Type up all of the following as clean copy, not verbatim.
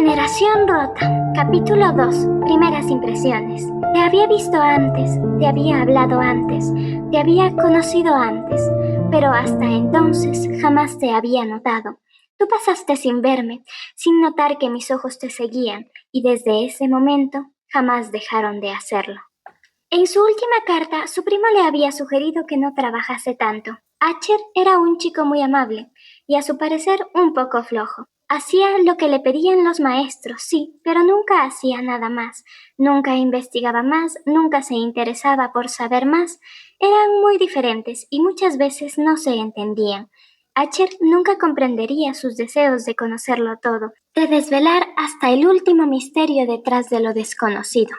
Generación Rota, capítulo 2, primeras impresiones. Te había visto antes, te había hablado antes, te había conocido antes, pero hasta entonces jamás te había notado. Tú pasaste sin verme, sin notar que mis ojos te seguían, y desde ese momento jamás dejaron de hacerlo. En su última carta, su primo le había sugerido que no trabajase tanto. Archer era un chico muy amable, y a su parecer un poco flojo. Hacía lo que le pedían los maestros, sí, pero nunca hacía nada más. Nunca investigaba más, nunca se interesaba por saber más. Eran muy diferentes y muchas veces no se entendían. Archer nunca comprendería sus deseos de conocerlo todo, de desvelar hasta el último misterio detrás de lo desconocido.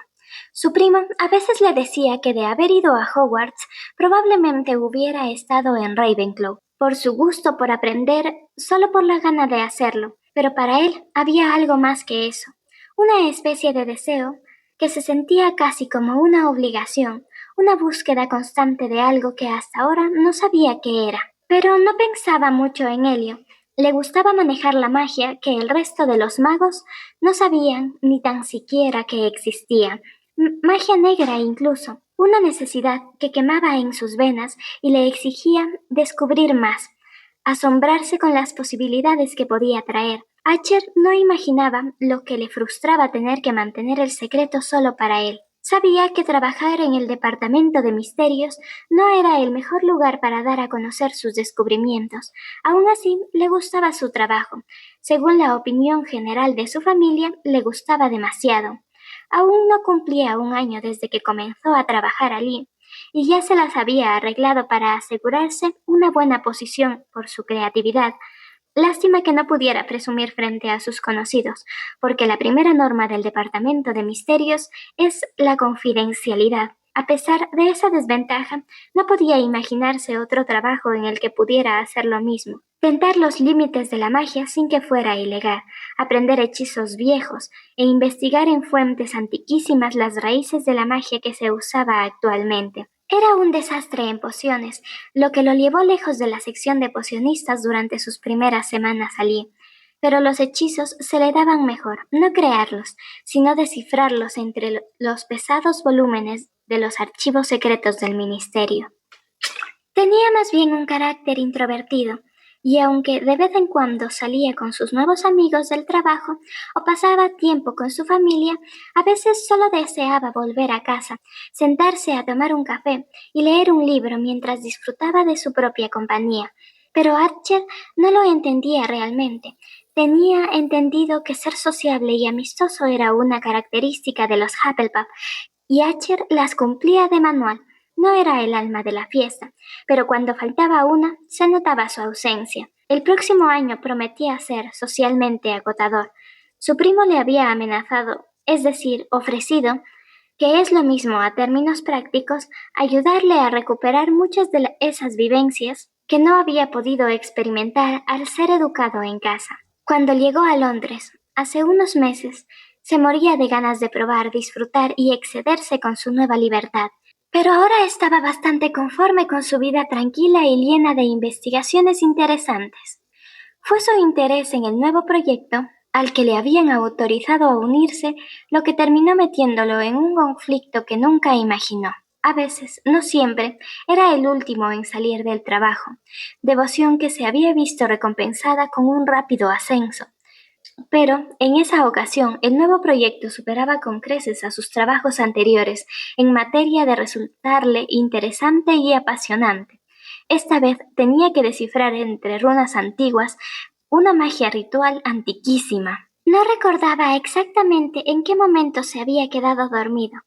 Su primo a veces le decía que de haber ido a Hogwarts probablemente hubiera estado en Ravenclaw, por su gusto por aprender, solo por la gana de hacerlo, pero para él había algo más que eso, una especie de deseo que se sentía casi como una obligación, una búsqueda constante de algo que hasta ahora no sabía qué era. Pero no pensaba mucho en ello. Le gustaba manejar la magia que el resto de los magos no sabían ni tan siquiera que existía. Magia negra incluso, una necesidad que quemaba en sus venas y le exigía descubrir más, asombrarse con las posibilidades que podía traer. Archer no imaginaba lo que le frustraba tener que mantener el secreto solo para él. Sabía que trabajar en el departamento de misterios no era el mejor lugar para dar a conocer sus descubrimientos. Aún así, le gustaba su trabajo. Según la opinión general de su familia, le gustaba demasiado. Aún no cumplía un año desde que comenzó a trabajar allí, y ya se las había arreglado para asegurarse una buena posición por su creatividad. Lástima que no pudiera presumir frente a sus conocidos, porque la primera norma del Departamento de Misterios es la confidencialidad. A pesar de esa desventaja, no podía imaginarse otro trabajo en el que pudiera hacer lo mismo. Tentar los límites de la magia sin que fuera ilegal, aprender hechizos viejos e investigar en fuentes antiquísimas las raíces de la magia que se usaba actualmente. Era un desastre en pociones, lo que lo llevó lejos de la sección de pocionistas durante sus primeras semanas allí. Pero los hechizos se le daban mejor, no crearlos, sino descifrarlos entre los pesados volúmenes de los archivos secretos del ministerio. Tenía más bien un carácter introvertido, y aunque de vez en cuando salía con sus nuevos amigos del trabajo o pasaba tiempo con su familia, a veces solo deseaba volver a casa, sentarse a tomar un café y leer un libro mientras disfrutaba de su propia compañía. Pero Archer no lo entendía realmente. Tenía entendido que ser sociable y amistoso era una característica de los Hufflepuff, y Archer las cumplía de manual. No era el alma de la fiesta, pero cuando faltaba una, se notaba su ausencia. El próximo año prometía ser socialmente agotador. Su primo le había amenazado, es decir, ofrecido, que es lo mismo a términos prácticos, ayudarle a recuperar muchas de esas vivencias que no había podido experimentar al ser educado en casa. Cuando llegó a Londres, hace unos meses, se moría de ganas de probar, disfrutar y excederse con su nueva libertad. Pero ahora estaba bastante conforme con su vida tranquila y llena de investigaciones interesantes. Fue su interés en el nuevo proyecto, al que le habían autorizado a unirse, lo que terminó metiéndolo en un conflicto que nunca imaginó. A veces, no siempre, era el último en salir del trabajo, devoción que se había visto recompensada con un rápido ascenso. Pero, en esa ocasión, el nuevo proyecto superaba con creces a sus trabajos anteriores en materia de resultarle interesante y apasionante. Esta vez tenía que descifrar entre runas antiguas una magia ritual antiquísima. No recordaba exactamente en qué momento se había quedado dormido,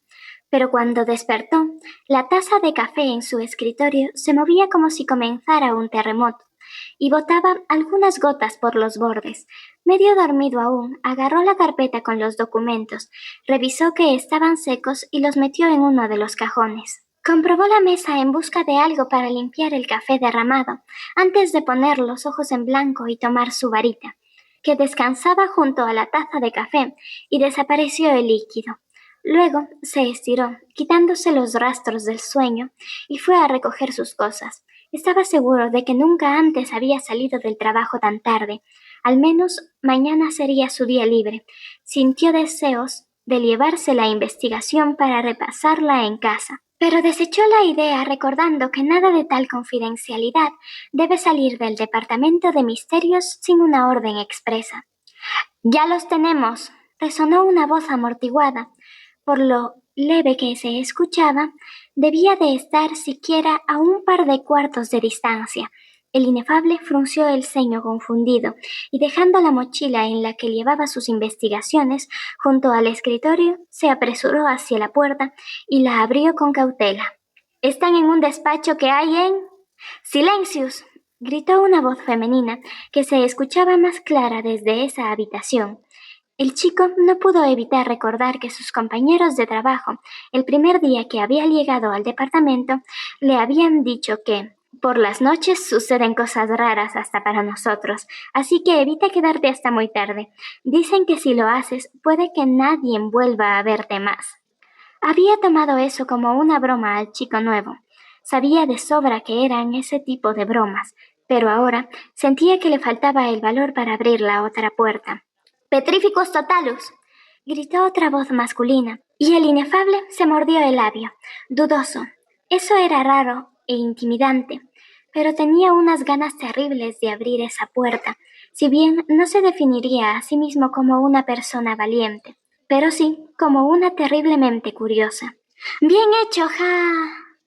pero cuando despertó, la taza de café en su escritorio se movía como si comenzara un terremoto y botaba algunas gotas por los bordes. Medio dormido aún, agarró la carpeta con los documentos, revisó que estaban secos y los metió en uno de los cajones. Comprobó la mesa en busca de algo para limpiar el café derramado, antes de poner los ojos en blanco y tomar su varita, que descansaba junto a la taza de café, y desapareció el líquido. Luego se estiró, quitándose los rastros del sueño, y fue a recoger sus cosas. Estaba seguro de que nunca antes había salido del trabajo tan tarde. Al menos mañana sería su día libre. Sintió deseos de llevarse la investigación para repasarla en casa, pero desechó la idea recordando que nada de tal confidencialidad debe salir del Departamento de Misterios sin una orden expresa. «Ya los tenemos», resonó una voz amortiguada. Por lo leve que se escuchaba, debía de estar siquiera a un par de cuartos de distancia. El inefable frunció el ceño confundido y dejando la mochila en la que llevaba sus investigaciones junto al escritorio, se apresuró hacia la puerta y la abrió con cautela. «Están en un despacho que hay en...» «¡Silencius!», gritó una voz femenina que se escuchaba más clara desde esa habitación. El chico no pudo evitar recordar que sus compañeros de trabajo, el primer día que había llegado al departamento, le habían dicho que por las noches suceden cosas raras hasta para nosotros, así que evita quedarte hasta muy tarde. Dicen que si lo haces, puede que nadie vuelva a verte más. Había tomado eso como una broma al chico nuevo. Sabía de sobra que eran ese tipo de bromas, pero ahora sentía que le faltaba el valor para abrir la otra puerta. «Petrificus totalus», gritó otra voz masculina, y el inefable se mordió el labio, dudoso. Eso era raro e intimidante, pero tenía unas ganas terribles de abrir esa puerta, si bien no se definiría a sí mismo como una persona valiente, pero sí como una terriblemente curiosa. «Bien hecho, ja»,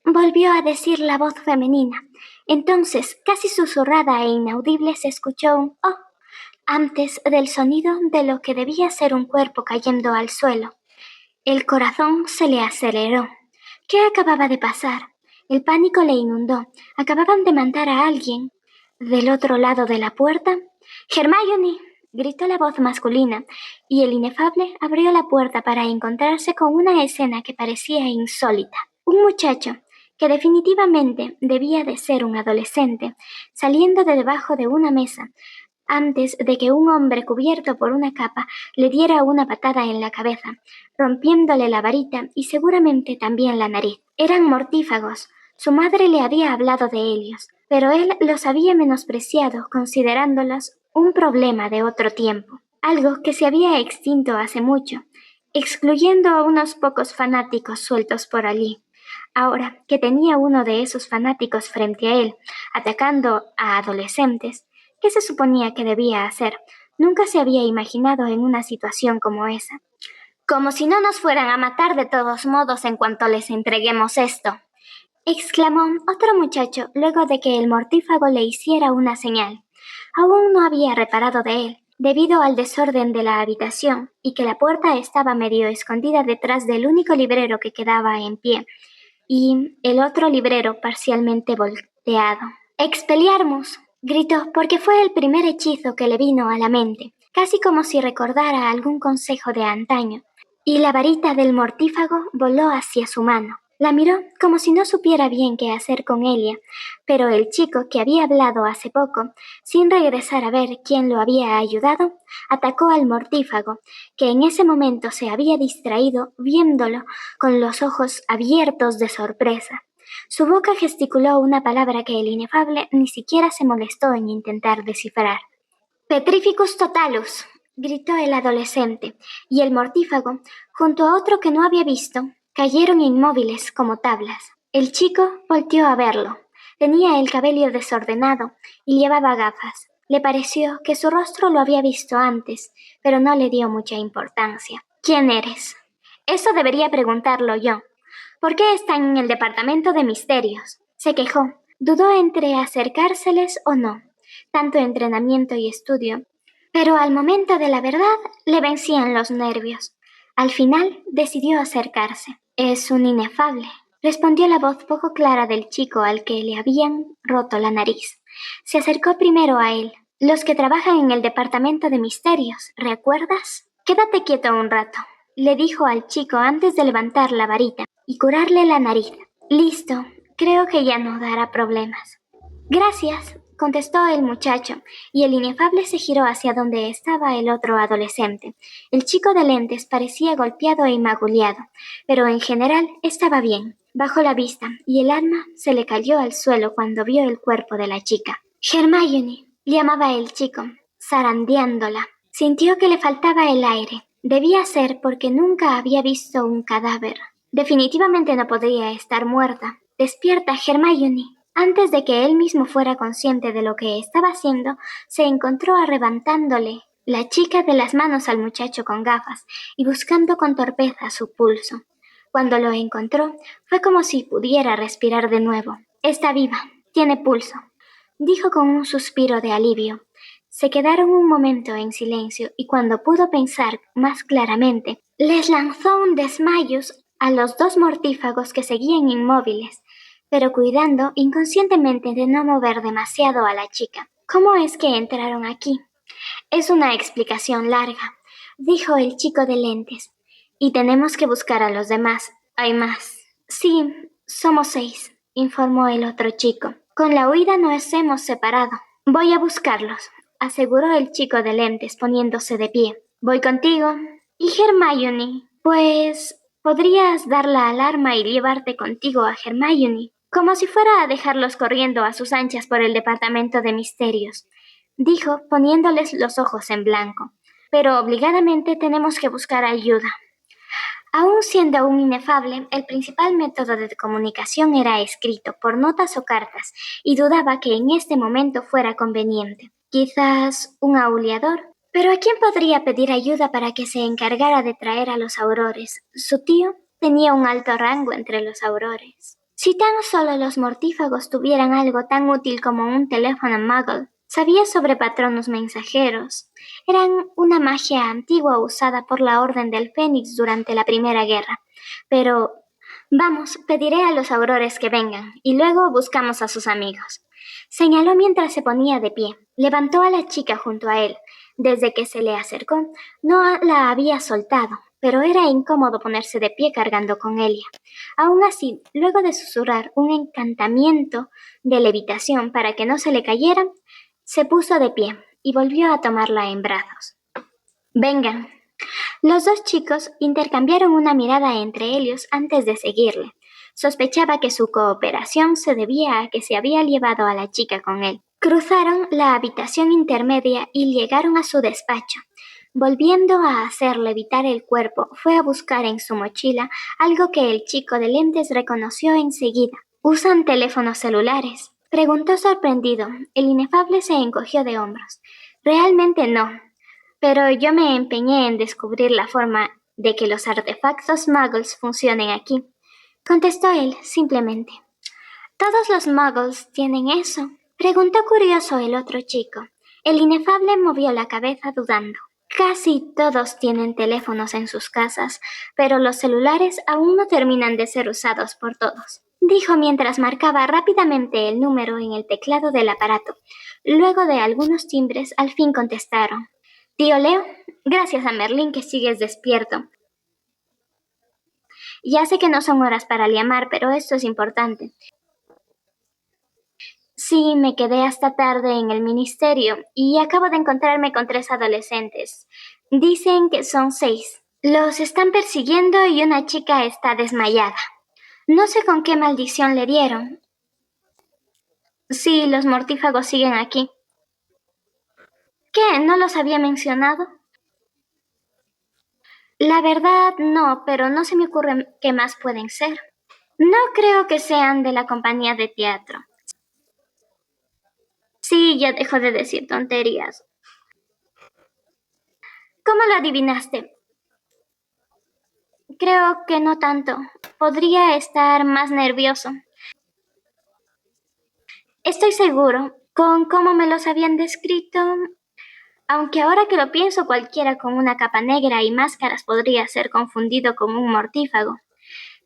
volvió a decir la voz femenina. Entonces, casi susurrada e inaudible, se escuchó un «oh» antes del sonido de lo que debía ser un cuerpo cayendo al suelo. El corazón se le aceleró. ¿Qué acababa de pasar? El pánico le inundó. ¿Acababan de mandar a alguien del otro lado de la puerta? «¡Hermione!», gritó la voz masculina, y el inefable abrió la puerta para encontrarse con una escena que parecía insólita. Un muchacho, que definitivamente debía de ser un adolescente, saliendo de debajo de una mesa, antes de que un hombre cubierto por una capa le diera una patada en la cabeza, rompiéndole la varita y seguramente también la nariz. Eran mortífagos. Su madre le había hablado de ellos, pero él los había menospreciado considerándolos un problema de otro tiempo, algo que se había extinto hace mucho, excluyendo a unos pocos fanáticos sueltos por allí. Ahora que tenía uno de esos fanáticos frente a él, atacando a adolescentes, ¿qué se suponía que debía hacer? Nunca se había imaginado en una situación como esa. «Como si no nos fueran a matar de todos modos en cuanto les entreguemos esto», exclamó otro muchacho luego de que el mortífago le hiciera una señal. Aún no había reparado de él, debido al desorden de la habitación y que la puerta estaba medio escondida detrás del único librero que quedaba en pie y el otro librero parcialmente volteado. «Expelliarmus», gritó porque fue el primer hechizo que le vino a la mente, casi como si recordara algún consejo de antaño, y la varita del mortífago voló hacia su mano. La miró como si no supiera bien qué hacer con ella, pero el chico que había hablado hace poco, sin regresar a ver quién lo había ayudado, atacó al mortífago, que en ese momento se había distraído viéndolo con los ojos abiertos de sorpresa. Su boca gesticuló una palabra que el inefable ni siquiera se molestó en intentar descifrar. «Petrificus totalus», gritó el adolescente, y el mortífago, junto a otro que no había visto, cayeron inmóviles como tablas. El chico volteó a verlo. Tenía el cabello desordenado y llevaba gafas. Le pareció que su rostro lo había visto antes, pero no le dio mucha importancia. «¿Quién eres?» «Eso debería preguntarlo yo. ¿Por qué están en el departamento de misterios?», se quejó. Dudó entre acercárseles o no. Tanto entrenamiento y estudio. Pero al momento de la verdad le vencían los nervios. Al final decidió acercarse. «Es un inefable», respondió la voz poco clara del chico al que le habían roto la nariz. Se acercó primero a él. «Los que trabajan en el departamento de misterios, ¿recuerdas? Quédate quieto un rato», le dijo al chico antes de levantar la varita y curarle la nariz. «Listo, creo que ya no dará problemas». «Gracias», contestó el muchacho, y el inefable se giró hacia donde estaba el otro adolescente. El chico de lentes parecía golpeado e magullado, pero en general estaba bien. Bajó la vista, y el alma se le cayó al suelo cuando vio el cuerpo de la chica. «Hermione», llamaba el chico. zarandeándola. Sintió que le faltaba el aire. Debía ser porque nunca había visto un cadáver. Definitivamente no podría estar muerta. Despierta, Hermione. Antes de que él mismo fuera consciente de lo que estaba haciendo, se encontró arrebatándole la chica de las manos al muchacho con gafas y buscando con torpeza su pulso. Cuando lo encontró, fue como si pudiera respirar de nuevo. Está viva, tiene pulso, dijo con un suspiro de alivio. Se quedaron un momento en silencio y cuando pudo pensar más claramente, les lanzó un desmayos a los dos mortífagos que seguían inmóviles, pero cuidando inconscientemente de no mover demasiado a la chica. ¿Cómo es que entraron aquí? Es una explicación larga, dijo el chico de lentes. Y tenemos que buscar a los demás. Hay más. Sí, somos 6, informó el otro chico. Con la huida nos hemos separado. Voy a buscarlos, aseguró el chico de lentes poniéndose de pie. Voy contigo. ¿Y Hermione? Pues podrías dar la alarma y llevarte contigo a Hermione, como si fuera a dejarlos corriendo a sus anchas por el departamento de misterios, dijo poniéndoles los ojos en blanco. Pero obligadamente tenemos que buscar ayuda. Aun siendo un inefable, el principal método de comunicación era escrito por notas o cartas, y dudaba que en este momento fuera conveniente. Quizás un auleador. Pero ¿a quién podría pedir ayuda para que se encargara de traer a los aurores? Su tío tenía un alto rango entre los aurores. Si tan solo los mortífagos tuvieran algo tan útil como un teléfono muggle, sabía sobre patronos mensajeros. Eran una magia antigua usada por la Orden del Fénix durante la Primera Guerra. Pero, vamos, pediré a los aurores que vengan, y luego buscamos a sus amigos. Señaló mientras se ponía de pie. Levantó a la chica junto a él. Desde que se le acercó, no la había soltado, pero era incómodo ponerse de pie cargando con Elia. Aún así, luego de susurrar un encantamiento de levitación para que no se le cayera, se puso de pie y volvió a tomarla en brazos. Vengan. Los dos chicos intercambiaron una mirada entre ellos antes de seguirle. Sospechaba que su cooperación se debía a que se había llevado a la chica con él. Cruzaron la habitación intermedia y llegaron a su despacho. Volviendo a hacer levitar el cuerpo, fue a buscar en su mochila algo que el chico de lentes reconoció enseguida. ¿Usan teléfonos celulares?, preguntó sorprendido. El inefable se encogió de hombros. Realmente no, pero yo me empeñé en descubrir la forma de que los artefactos muggles funcionen aquí, contestó él simplemente. ¿Todos los muggles tienen eso?, preguntó curioso el otro chico. El inefable movió la cabeza dudando. Casi todos tienen teléfonos en sus casas, pero los celulares aún no terminan de ser usados por todos, dijo mientras marcaba rápidamente el número en el teclado del aparato. Luego de algunos timbres, al fin contestaron. Tío Leo, gracias a Merlín que sigues despierto. Ya sé que no son horas para llamar, pero esto es importante. Sí, me quedé hasta tarde en el ministerio y acabo de encontrarme con 3 adolescentes. Dicen que son 6. Los están persiguiendo y una chica está desmayada. No sé con qué maldición le dieron. Sí, los mortífagos siguen aquí. ¿Qué? ¿No los había mencionado? La verdad, no, pero no se me ocurre qué más pueden ser. No creo que sean de la compañía de teatro. Sí, ya dejo de decir tonterías. ¿Cómo lo adivinaste? Creo que no tanto. Podría estar más nervioso. Estoy seguro, con cómo me los habían descrito, aunque ahora que lo pienso, cualquiera con una capa negra y máscaras podría ser confundido con un mortífago.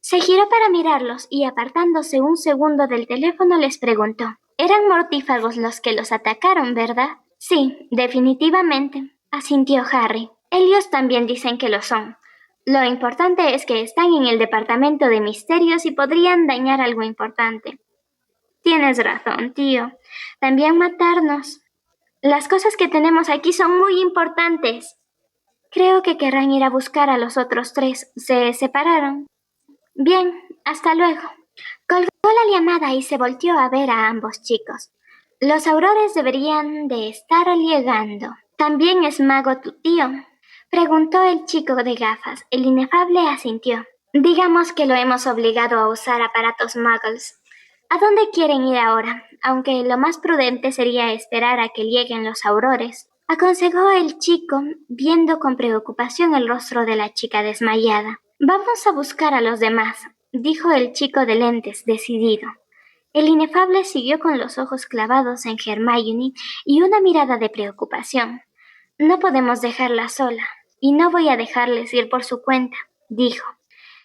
Se giró para mirarlos y apartándose un segundo del teléfono les preguntó. Eran mortífagos los que los atacaron, ¿verdad? Sí, definitivamente, asintió Harry. Ellos también dicen que lo son. Lo importante es que están en el departamento de misterios y podrían dañar algo importante. Tienes razón, tío. También matarnos. Las cosas que tenemos aquí son muy importantes. Creo que querrán ir a buscar a los otros 3. ¿Se separaron? Bien, hasta luego. Colgó la llamada y se volteó a ver a ambos chicos. Los aurores deberían de estar llegando. ¿También es mago tu tío? Preguntó el chico de gafas. El inefable asintió. Digamos que lo hemos obligado a usar aparatos muggles. ¿A dónde quieren ir ahora? Aunque lo más prudente sería esperar a que lleguen los aurores, aconsejó el chico, viendo con preocupación el rostro de la chica desmayada. Vamos a buscar a los demás, dijo el chico de lentes, decidido. El inefable siguió con los ojos clavados en Hermione y una mirada de preocupación. No podemos dejarla sola, y no voy a dejarles ir por su cuenta, dijo.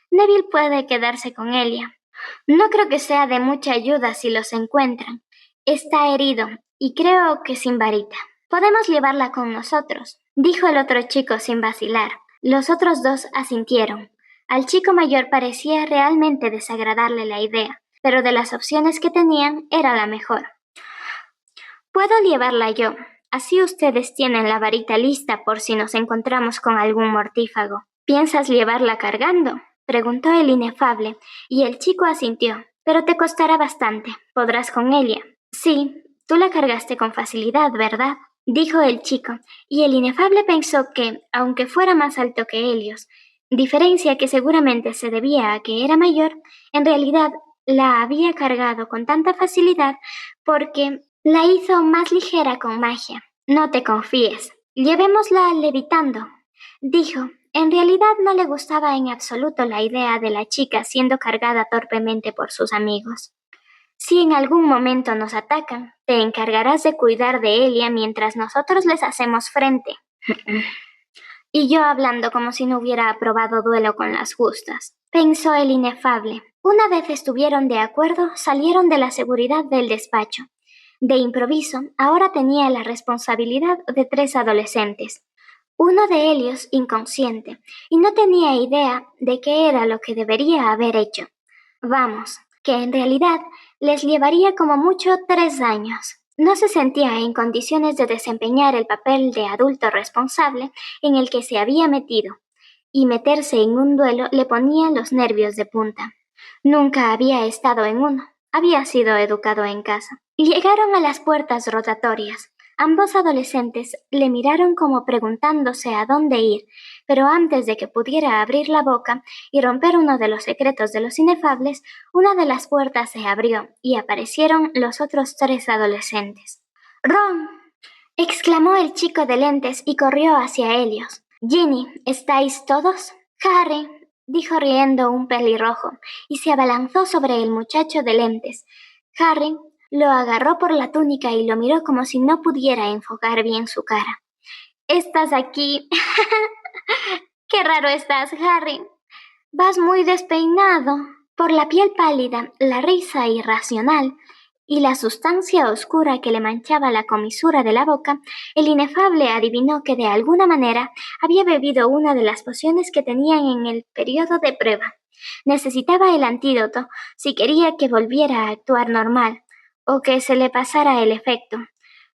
Neville puede quedarse con Elia. No creo que sea de mucha ayuda si los encuentran. Está herido, y creo que sin varita. Podemos llevarla con nosotros, dijo el otro chico sin vacilar. Los otros dos asintieron. Al chico mayor parecía realmente desagradarle la idea, pero de las opciones que tenían era la mejor. Puedo llevarla yo. Así ustedes tienen la varita lista por si nos encontramos con algún mortífago. ¿Piensas llevarla cargando?, preguntó el inefable, y el chico asintió. Pero te costará bastante. ¿Podrás con ella? Sí, tú la cargaste con facilidad, ¿verdad?, dijo el chico, y el inefable pensó que, aunque fuera más alto que ellos, diferencia que seguramente se debía a que era mayor, en realidad la había cargado con tanta facilidad porque la hizo más ligera con magia. No te confíes. Llevémosla levitando, dijo. En realidad no le gustaba en absoluto la idea de la chica siendo cargada torpemente por sus amigos. Si en algún momento nos atacan, te encargarás de cuidar de Elia mientras nosotros les hacemos frente. Y yo hablando como si no hubiera aprobado duelo con las justas, pensó el inefable. Una vez estuvieron de acuerdo, salieron de la seguridad del despacho. De improviso, ahora tenía la responsabilidad de 3 adolescentes. Uno de ellos inconsciente, y no tenía idea de qué era lo que debería haber hecho. Vamos, que en realidad les llevaría como mucho 3 años. No se sentía en condiciones de desempeñar el papel de adulto responsable en el que se había metido, y meterse en un duelo le ponía los nervios de punta. Nunca había estado en uno, había sido educado en casa. Llegaron a las puertas rotatorias. Ambos adolescentes le miraron como preguntándose a dónde ir, pero antes de que pudiera abrir la boca y romper uno de los secretos de los inefables, una de las puertas se abrió y aparecieron los otros 3 adolescentes. ¡Ron!, exclamó el chico de lentes y corrió hacia ellos. «Ginny, ¿estáis todos?» «Harry», dijo riendo un pelirrojo, y se abalanzó sobre el muchacho de lentes. Harry lo agarró por la túnica y lo miró como si no pudiera enfocar bien su cara. «¿Estás aquí?» «Qué raro estás, Harry. Vas muy despeinado». Por la piel pálida, la risa irracional y la sustancia oscura que le manchaba la comisura de la boca, el inefable adivinó que de alguna manera había bebido una de las pociones que tenían en el periodo de prueba. Necesitaba el antídoto si quería que volviera a actuar normal, o que se le pasara el efecto.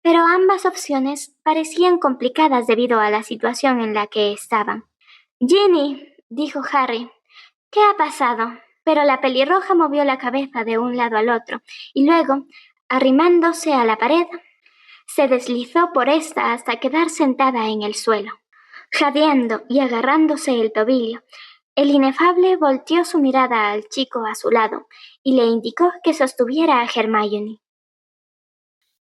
Pero ambas opciones parecían complicadas debido a la situación en la que estaban. «Ginny», dijo Harry, «¿qué ha pasado?» Pero la pelirroja movió la cabeza de un lado al otro, y luego, arrimándose a la pared, se deslizó por esta hasta quedar sentada en el suelo. Jadeando y agarrándose el tobillo, el inefable volteó su mirada al chico a su lado y le indicó que sostuviera a Hermione.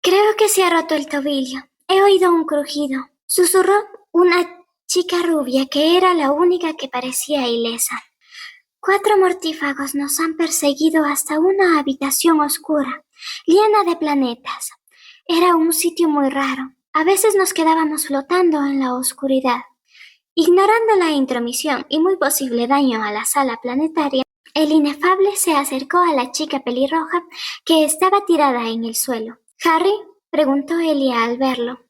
«Creo que se ha roto el tobillo. He oído un crujido», susurró una chica rubia que era la única que parecía ilesa. «4 mortífagos nos han perseguido hasta una habitación oscura, llena de planetas. Era un sitio muy raro. A veces nos quedábamos flotando en la oscuridad». Ignorando la intromisión y muy posible daño a la sala planetaria, el inefable se acercó a la chica pelirroja que estaba tirada en el suelo. «¿Harry?», preguntó Elia al verlo.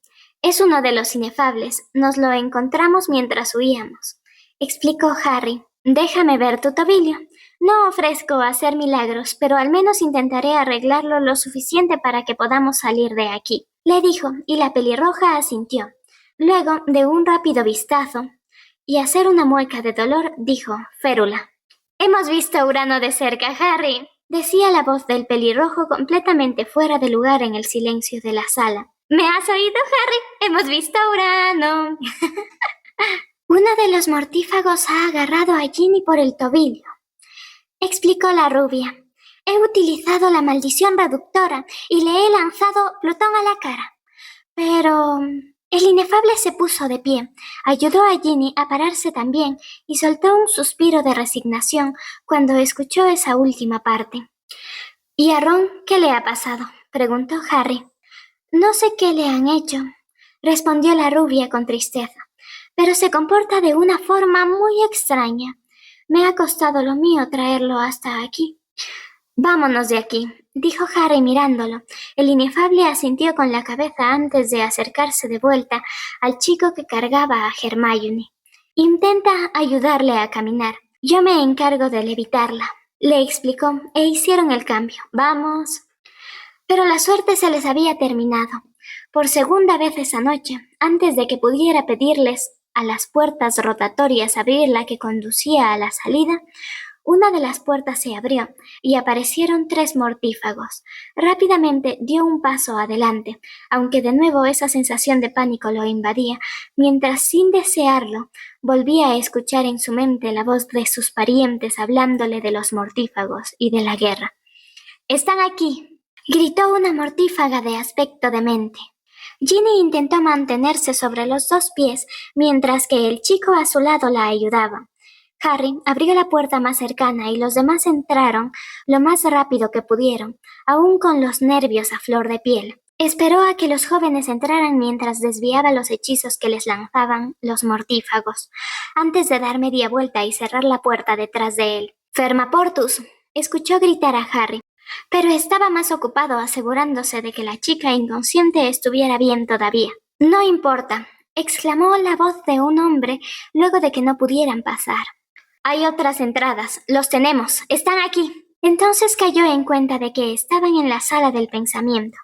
«Es uno de los inefables. Nos lo encontramos mientras huíamos», explicó Harry. «Déjame ver tu tobillo. No ofrezco hacer milagros, pero al menos intentaré arreglarlo lo suficiente para que podamos salir de aquí», le dijo, y la pelirroja asintió. Luego, de un rápido vistazo y hacer una mueca de dolor, dijo, férula: «Hemos visto Urano de cerca, Harry. decía la voz del pelirrojo completamente fuera de lugar en el silencio de la sala. ¿Me has oído, Harry? Hemos visto a Urano. Uno de los mortífagos ha agarrado a Ginny por el tobillo, explicó la rubia. He utilizado la maldición reductora y le he lanzado Plutón a la cara. Pero el inefable se puso de pie, ayudó a Ginny a pararse también y soltó un suspiro de resignación cuando escuchó esa última parte. ¿Y a Ron qué le ha pasado?, preguntó Harry. No sé qué le han hecho, respondió la rubia con tristeza, pero se comporta de una forma muy extraña. Me ha costado lo mío traerlo hasta aquí. Vámonos de aquí, dijo Harry mirándolo. El inefable asintió con la cabeza antes de acercarse de vuelta al chico que cargaba a Hermione. Intenta ayudarle a caminar. Yo me encargo de levitarla, le explicó, e hicieron el cambio. Vamos. Pero la suerte se les había terminado. Por segunda vez esa noche, antes de que pudiera pedirles a las puertas rotatorias abrir la que conducía a la salida, una de las puertas se abrió y aparecieron 3 mortífagos. Rápidamente dio un paso adelante, aunque de nuevo esa sensación de pánico lo invadía, mientras sin desearlo volvía a escuchar en su mente la voz de sus parientes hablándole de los mortífagos y de la guerra. «¡Están aquí!», gritó una mortífaga de aspecto demente. Ginny intentó mantenerse sobre los 2 pies mientras que el chico a su lado la ayudaba. Harry abrió la puerta más cercana y los demás entraron lo más rápido que pudieron, aún con los nervios a flor de piel. Esperó a que los jóvenes entraran mientras desviaba los hechizos que les lanzaban los mortífagos, antes de dar media vuelta y cerrar la puerta detrás de él. «¡Fermaportus!», escuchó gritar a Harry, pero estaba más ocupado asegurándose de que la chica inconsciente estuviera bien todavía. «No importa», exclamó la voz de un hombre luego de que no pudieran pasar. «Hay otras entradas, los tenemos, están aquí». Entonces cayó en cuenta de que estaban en la sala del pensamiento.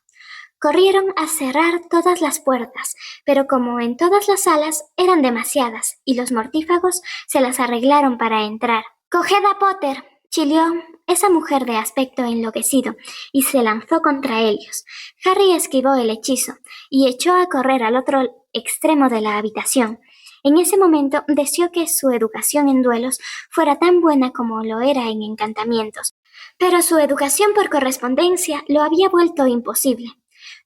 Corrieron a cerrar todas las puertas, pero como en todas las salas eran demasiadas y los mortífagos se las arreglaron para entrar. «¡Coged a Potter!», chilló esa mujer de aspecto enloquecido y se lanzó contra ellos. Harry esquivó el hechizo y echó a correr al otro extremo de la habitación. En ese momento deseó que su educación en duelos fuera tan buena como lo era en encantamientos, pero su educación por correspondencia lo había vuelto imposible.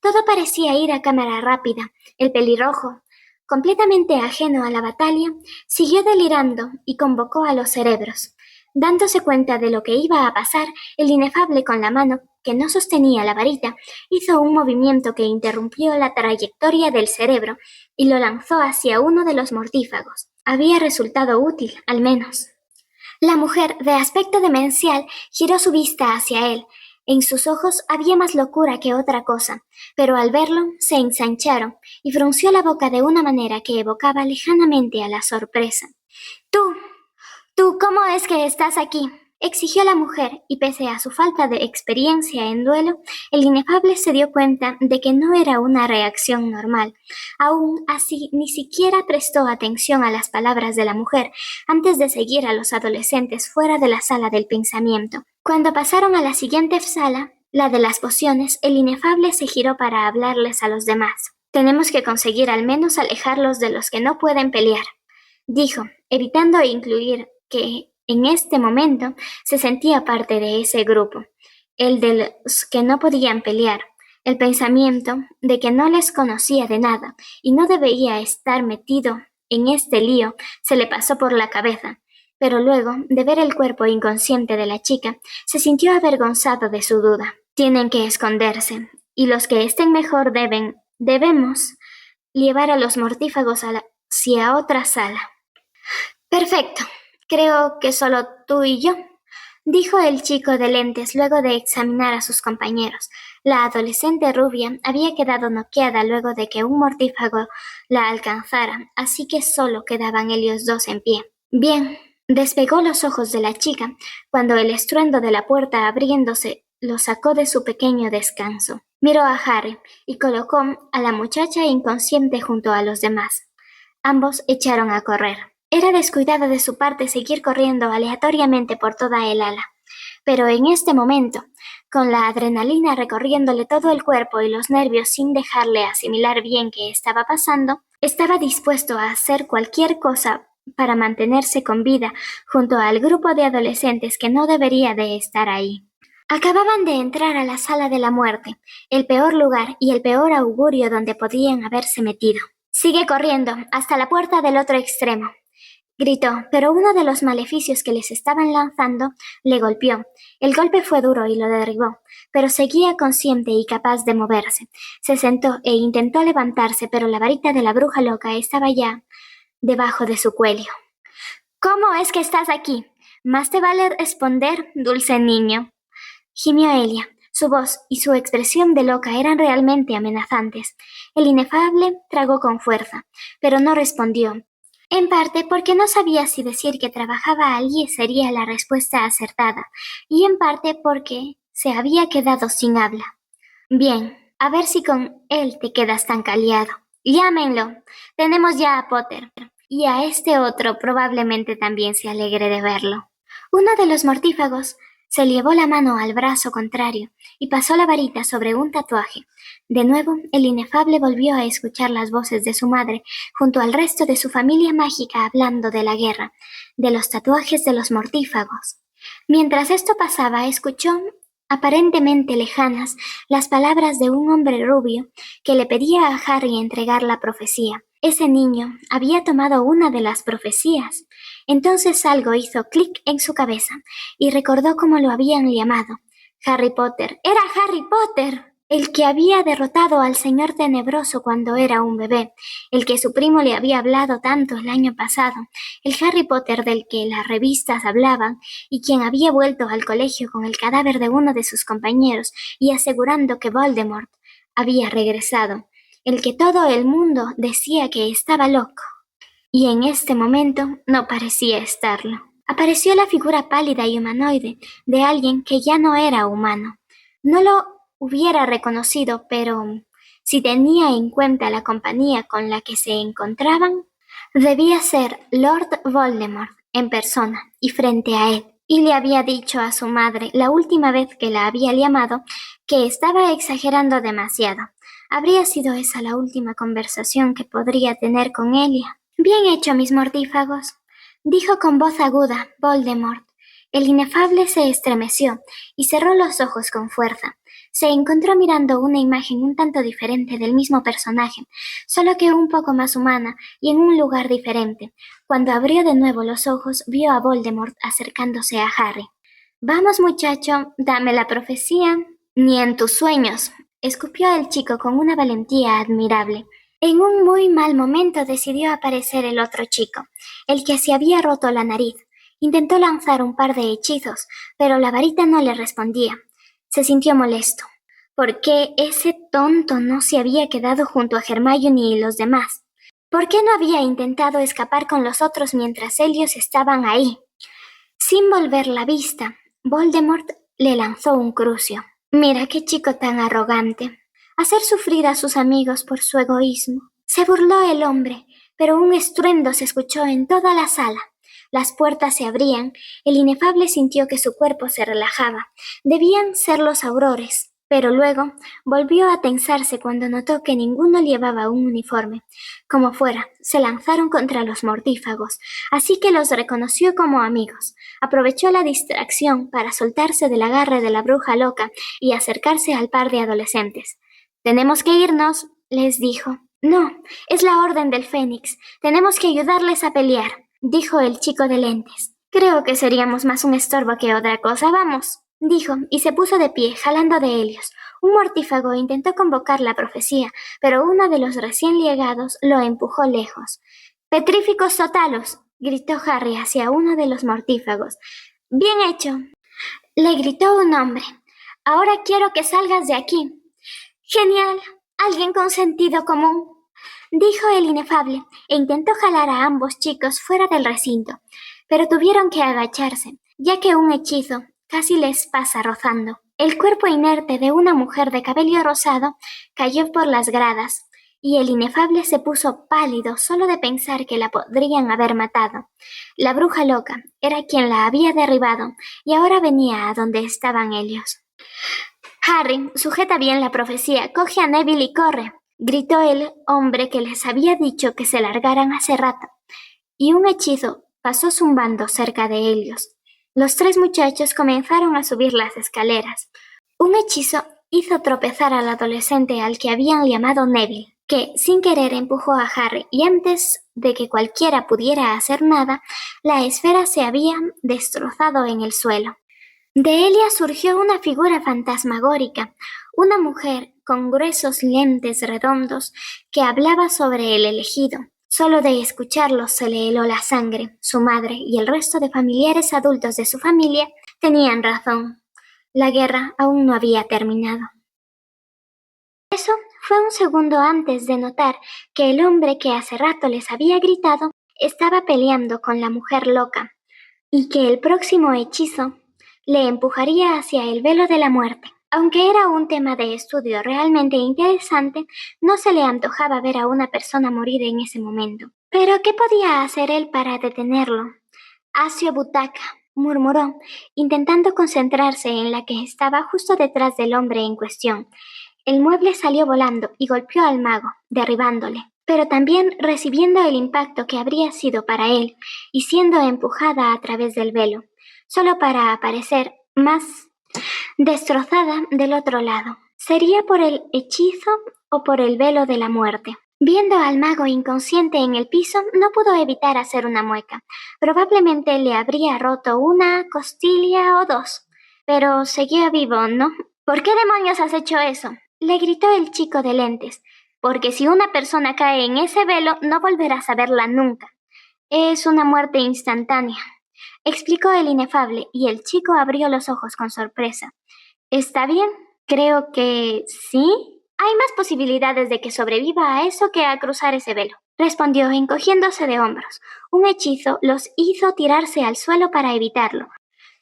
Todo parecía ir a cámara rápida. El pelirrojo, completamente ajeno a la batalla, siguió delirando y convocó a los cerebros. Dándose cuenta de lo que iba a pasar, el inefable con la mano que no sostenía la varita hizo un movimiento que interrumpió la trayectoria del cerebro y lo lanzó hacia uno de los mortífagos. Había resultado útil, al menos. La mujer, de aspecto demencial, giró su vista hacia él. En sus ojos había más locura que otra cosa, pero al verlo se ensancharon y frunció la boca de una manera que evocaba lejanamente a la sorpresa. «Tú, ¿cómo es que estás aquí?», exigió la mujer, y pese a su falta de experiencia en duelo, el inefable se dio cuenta de que no era una reacción normal. Aún así, ni siquiera prestó atención a las palabras de la mujer antes de seguir a los adolescentes fuera de la sala del pensamiento. Cuando pasaron a la siguiente sala, la de las pociones, el inefable se giró para hablarles a los demás. «Tenemos que conseguir al menos alejarlos de los que no pueden pelear», dijo, evitando incluir que en este momento se sentía parte de ese grupo, el de los que no podían pelear. El pensamiento de que no les conocía de nada y no debía estar metido en este lío se le pasó por la cabeza, pero luego de ver el cuerpo inconsciente de la chica, se avergonzado de su duda. «Tienen que esconderse, y los que estén mejor debemos llevar a los mortífagos hacia otra sala». «Perfecto. Creo que solo tú y yo», dijo el chico de lentes luego de examinar a sus compañeros. La adolescente rubia había quedado noqueada luego de que un mortífago la alcanzara, así que solo quedaban ellos 2 en pie. «Bien», despegó los ojos de la chica cuando el estruendo de la puerta abriéndose lo sacó de su pequeño descanso. Miró a Harry y colocó a la muchacha inconsciente junto a los demás. Ambos echaron a correr. Era descuidado de su parte seguir corriendo aleatoriamente por toda el ala, Pero en este momento, con la adrenalina recorriéndole todo el cuerpo y los nervios sin dejarle asimilar bien qué estaba pasando, estaba dispuesto a hacer cualquier cosa para mantenerse con vida junto al grupo de adolescentes que no debería de estar ahí. Acababan de entrar a la sala de la muerte, el peor lugar y el peor augurio donde podían haberse metido. «Sigue corriendo, hasta la puerta del otro extremo», gritó, pero uno de los maleficios que les estaban lanzando le golpeó. El golpe fue duro y lo derribó, pero seguía consciente y capaz de moverse. Se sentó e intentó levantarse, pero la varita de la bruja loca estaba ya debajo de su cuello. «¿Cómo es que estás aquí? Más te vale responder, dulce niño», gimió Elia. Su voz y su expresión de loca eran realmente amenazantes. El inefable tragó con fuerza, pero no respondió. En parte porque no sabía si decir que trabajaba allí sería la respuesta acertada, y en parte porque se había quedado sin habla. «Bien, a ver si con él te quedas tan callado. Llámenlo. Tenemos ya a Potter, y a este otro probablemente también se alegre de verlo». Uno de los mortífagos se llevó la mano al brazo contrario y pasó la varita sobre un tatuaje. De nuevo, el inefable volvió a escuchar las voces de su madre junto al resto de su familia mágica hablando de la guerra, de los tatuajes de los mortífagos. Mientras esto pasaba, escuchó, aparentemente lejanas, las palabras de un hombre rubio que le pedía a Harry entregar la profecía. Ese niño había tomado una de las profecías. Entonces algo hizo clic en su cabeza y recordó cómo lo habían llamado. Harry Potter. ¡Era Harry Potter! El que había derrotado al Señor Tenebroso cuando era un bebé, el que su primo le había hablado tanto el año pasado, el Harry Potter del que las revistas hablaban y quien había vuelto al colegio con el cadáver de uno de sus compañeros y asegurando que Voldemort había regresado, el que todo el mundo decía que estaba loco. Y en este momento no parecía estarlo. Apareció la figura pálida y humanoide de alguien que ya no era humano. No lo hubiera reconocido, pero si tenía en cuenta la compañía con la que se encontraban, debía ser Lord Voldemort en persona y frente a él. Y le había dicho a su madre la última vez que la había llamado que estaba exagerando demasiado. Habría sido esa la última conversación que podría tener con Elia. «Bien hecho, mis mortífagos», dijo con voz aguda Voldemort. El inefable se estremeció y cerró los ojos con fuerza. Se encontró mirando una imagen un tanto diferente del mismo personaje, solo que un poco más humana y en un lugar diferente. Cuando abrió de nuevo los ojos, vio a Voldemort acercándose a Harry. «Vamos, muchacho, dame la profecía». «Ni en tus sueños», escupió el chico con una valentía admirable. En un muy mal momento decidió aparecer el otro chico, el que se había roto la nariz. Intentó lanzar un par de hechizos, pero la varita no le respondía. Se sintió molesto. ¿Por qué ese tonto no se había quedado junto a Hermione y los demás? ¿Por qué no había intentado escapar con los otros mientras ellos estaban ahí? Sin volver la vista, Voldemort le lanzó un crucio. «Mira qué chico tan arrogante. Hacer sufrir a sus amigos por su egoísmo». Se burló el hombre, pero un estruendo se escuchó en toda la sala. Las puertas se abrían, el inefable sintió que su cuerpo se relajaba. Debían ser los aurores, pero luego volvió a tensarse cuando notó que ninguno llevaba un uniforme. Como fuera, se lanzaron contra los mortífagos, así que los reconoció como amigos. Aprovechó la distracción para soltarse del agarre de la bruja loca y acercarse al par de adolescentes. «Tenemos que irnos», les dijo. «No, es la Orden del Fénix. Tenemos que ayudarles a pelear», dijo el chico de lentes. «Creo que seríamos más un estorbo que otra cosa. Vamos», dijo, y se puso de pie, jalando de Helios. Un mortífago intentó convocar la profecía, pero uno de los recién llegados lo empujó lejos. «¡Petríficos totalos!», gritó Harry hacia uno de los mortífagos. «Bien hecho», le gritó un hombre. «Ahora quiero que salgas de aquí». «Genial, alguien con sentido común», dijo el inefable, e intentó jalar a ambos chicos fuera del recinto, pero tuvieron que agacharse, ya que un hechizo casi les pasa rozando. El cuerpo inerte de una mujer de cabello rosado cayó por las gradas, y el inefable se puso pálido solo de pensar que la podrían haber matado. La bruja loca era quien la había derribado y ahora venía a donde estaban ellos. Harry, sujeta bien la profecía, coge a Neville y corre, gritó el hombre que les había dicho que se largaran hace rato, y un hechizo pasó zumbando cerca de ellos. Los tres muchachos comenzaron a subir las escaleras. Un hechizo hizo tropezar al adolescente al que habían llamado Neville, que sin querer empujó a Harry y antes de que cualquiera pudiera hacer nada, la esfera se había destrozado en el suelo. De ella surgió una figura fantasmagórica, una mujer con gruesos lentes redondos que hablaba sobre el elegido. Solo de escucharlo se le heló la sangre. Su madre y el resto de familiares adultos de su familia tenían razón. La guerra aún no había terminado. Eso fue un segundo antes de notar que el hombre que hace rato les había gritado estaba peleando con la mujer loca y que el próximo hechizo le empujaría hacia el velo de la muerte. Aunque era un tema de estudio realmente interesante, no se le antojaba ver a una persona morir en ese momento. ¿Pero qué podía hacer él para detenerlo? Asio Butaka, murmuró, intentando concentrarse en la que estaba justo detrás del hombre en cuestión. El mueble salió volando y golpeó al mago, derribándole, pero también recibiendo el impacto que habría sido para él y siendo empujada a través del velo, solo para aparecer más destrozada del otro lado. ¿Sería por el hechizo o por el velo de la muerte? Viendo al mago inconsciente en el piso, no pudo evitar hacer una mueca. Probablemente le habría roto una costilla o dos, pero seguía vivo, ¿no? ¿Por qué demonios has hecho eso?, le gritó el chico de lentes. Porque si una persona cae en ese velo, no volverás a verla nunca. Es una muerte instantánea, explicó el inefable, y el chico abrió los ojos con sorpresa. ¿Está bien? Creo que sí. Hay más posibilidades de que sobreviva a eso que a cruzar ese velo, respondió encogiéndose de hombros. Un hechizo los hizo tirarse al suelo para evitarlo.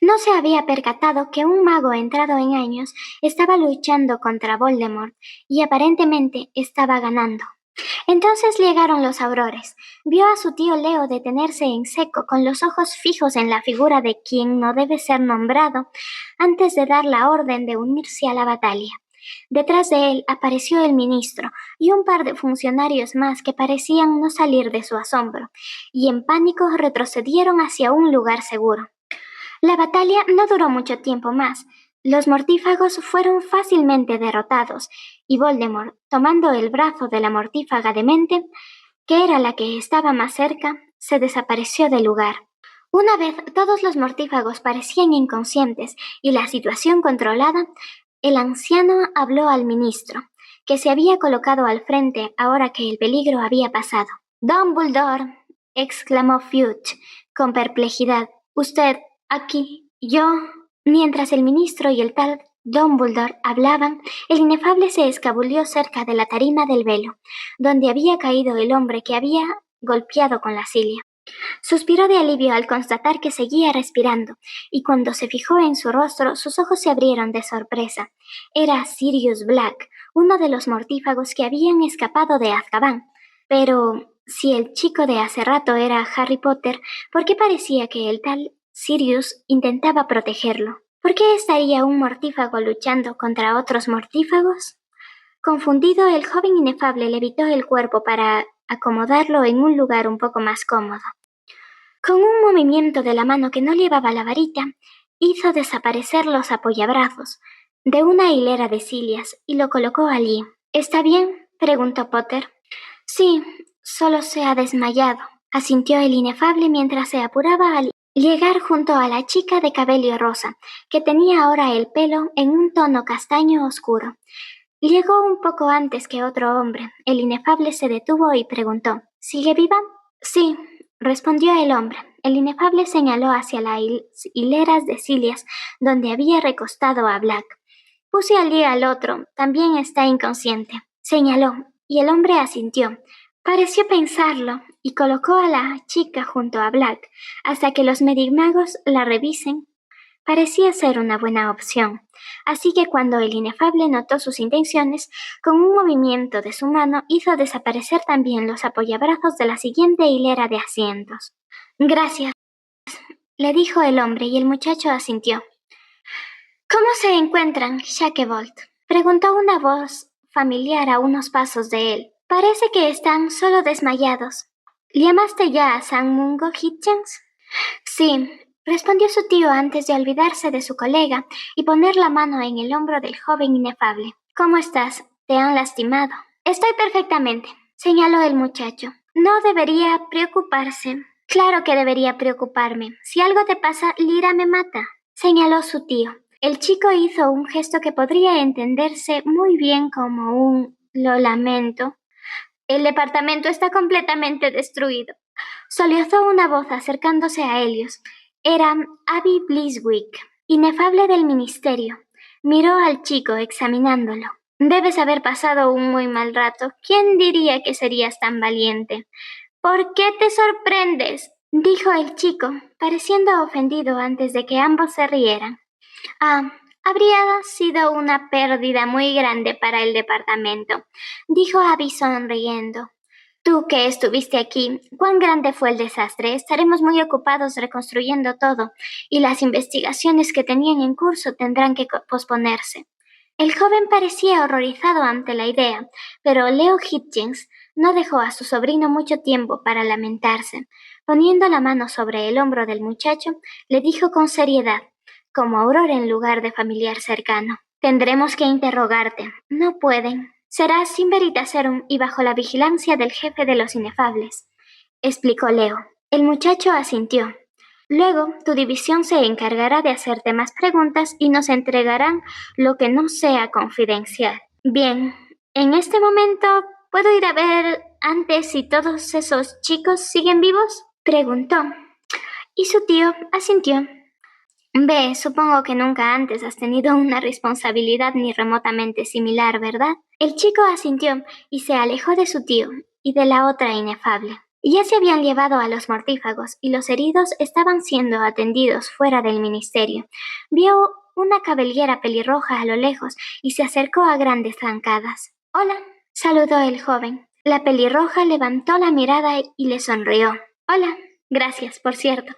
No se había percatado que un mago entrado en años estaba luchando contra Voldemort y aparentemente estaba ganando. Entonces llegaron los aurores. Vio a su tío Leo detenerse en seco con los ojos fijos en la figura de quien no debe ser nombrado antes de dar la orden de unirse a la batalla. Detrás de él apareció el ministro y un par de funcionarios más que parecían no salir de su asombro, y en pánico retrocedieron hacia un lugar seguro. La batalla no duró mucho tiempo más. Los mortífagos fueron fácilmente derrotados, y Voldemort, tomando el brazo de la mortífaga demente, que era la que estaba más cerca, se desapareció del lugar. Una vez todos los mortífagos parecían inconscientes y la situación controlada, el anciano habló al ministro, que se había colocado al frente ahora que el peligro había pasado. «Dumbledore», exclamó Fudge con perplejidad, «usted aquí, yo». Mientras el ministro y el tal Dumbledore hablaban, el inefable se escabulló cerca de la tarima del velo, donde había caído el hombre que había golpeado con la silla. Suspiró de alivio al constatar que seguía respirando, y cuando se fijó en su rostro, sus ojos se abrieron de sorpresa. Era Sirius Black, uno de los mortífagos que habían escapado de Azkaban. Pero si el chico de hace rato era Harry Potter, ¿por qué parecía que el tal Sirius intentaba protegerlo? ¿Por qué estaría un mortífago luchando contra otros mortífagos? Confundido, el joven inefable levitó el cuerpo para acomodarlo en un lugar un poco más cómodo. Con un movimiento de la mano que no llevaba la varita, hizo desaparecer los apoyabrazos de una hilera de silias y lo colocó allí. ¿Está bien?, preguntó Potter. Sí, solo se ha desmayado, asintió el inefable mientras se apuraba al llegar junto a la chica de cabello rosa, que tenía ahora el pelo en un tono castaño oscuro. Llegó un poco antes que otro hombre. El inefable se detuvo y preguntó, ¿sigue viva? Sí, respondió el hombre. El inefable señaló hacia las hileras de silias donde había recostado a Black. Puse allí al otro, también está inconsciente, señaló, y el hombre asintió. Pareció pensarlo y colocó a la chica junto a Black hasta que los medigmagos la revisen parecía ser una buena opción. Así que cuando el inefable notó sus intenciones, con un movimiento de su mano hizo desaparecer también los apoyabrazos de la siguiente hilera de asientos. Gracias, le dijo el hombre y el muchacho asintió. ¿Cómo se encuentran, Shacklebolt?, preguntó una voz familiar a unos pasos de él. Parece que están solo desmayados. ¿Llamaste ya a San Mungo Hitchens? Sí, respondió su tío antes de olvidarse de su colega y poner la mano en el hombro del joven inefable. ¿Cómo estás? ¿Te han lastimado? Estoy perfectamente, señaló el muchacho. No debería preocuparse. Claro que debería preocuparme. Si algo te pasa, Lyra me mata, señaló su tío. El chico hizo un gesto que podría entenderse muy bien como un «lo lamento». El departamento está completamente destruido. Sollozó una voz acercándose a ellos. Era Abby Bliswick, inefable del ministerio. Miró al chico examinándolo. Debes haber pasado un muy mal rato. ¿Quién diría que serías tan valiente? ¿Por qué te sorprendes?, dijo el chico, pareciendo ofendido antes de que ambos se rieran. Habría sido una pérdida muy grande para el departamento, dijo Abby sonriendo. Tú que estuviste aquí, ¿cuán grande fue el desastre? Estaremos muy ocupados reconstruyendo todo, y las investigaciones que tenían en curso tendrán que posponerse. El joven parecía horrorizado ante la idea, pero Leo Hitchens no dejó a su sobrino mucho tiempo para lamentarse. Poniendo la mano sobre el hombro del muchacho, le dijo con seriedad, como Aurora en lugar de familiar cercano. Tendremos que interrogarte. No pueden. Será sin veritaserum y bajo la vigilancia del jefe de los inefables, explicó Leo. El muchacho asintió. Luego, tu división se encargará de hacerte más preguntas y nos entregarán lo que no sea confidencial. Bien, en este momento, ¿puedo ir a ver antes si todos esos chicos siguen vivos?, preguntó. Y su tío asintió. Ve, supongo que nunca antes has tenido una responsabilidad ni remotamente similar, ¿verdad? El chico asintió y se alejó de su tío y de la otra inefable. Ya se habían llevado a los mortífagos y los heridos estaban siendo atendidos fuera del ministerio. Vio una cabellera pelirroja a lo lejos y se acercó a grandes zancadas. Hola, saludó el joven. La pelirroja levantó la mirada y le sonrió. Hola, gracias, por cierto,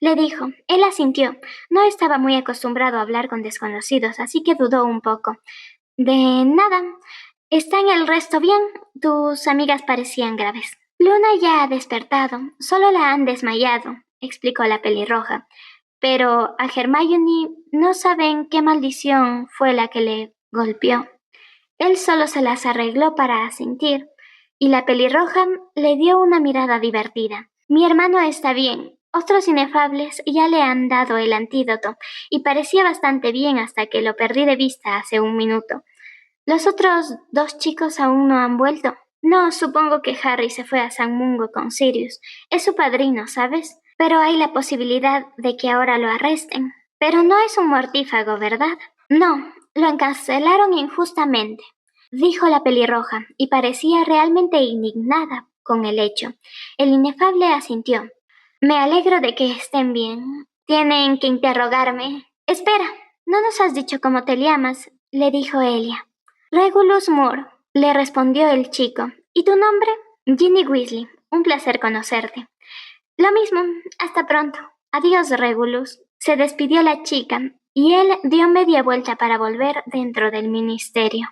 le dijo. Él asintió. No estaba muy acostumbrado a hablar con desconocidos, así que dudó un poco. De nada. ¿Están el resto bien? Tus amigas parecían graves. Luna ya ha despertado, solo la han desmayado, explicó la pelirroja. Pero a Hermione no saben qué maldición fue la que le golpeó. Él solo se las arregló para asentir, y la pelirroja le dio una mirada divertida. Mi hermano está bien. Otros inefables ya le han dado el antídoto, y parecía bastante bien hasta que lo perdí de vista hace un minuto. ¿Los otros dos chicos aún no han vuelto? No, supongo que Harry se fue a San Mungo con Sirius. Es su padrino, ¿sabes? Pero hay la posibilidad de que ahora lo arresten. Pero no es un mortífago, ¿verdad? No, lo encarcelaron injustamente, dijo la pelirroja, y parecía realmente indignada con el hecho. El inefable asintió. Me alegro de que estén bien. Tienen que interrogarme. Espera, ¿no nos has dicho cómo te llamas?, le dijo Elia. Regulus Moore, le respondió el chico. ¿Y tu nombre? Ginny Weasley. Un placer conocerte. Lo mismo. Hasta pronto. Adiós, Regulus. Se despidió la chica, y él dio media vuelta para volver dentro del ministerio.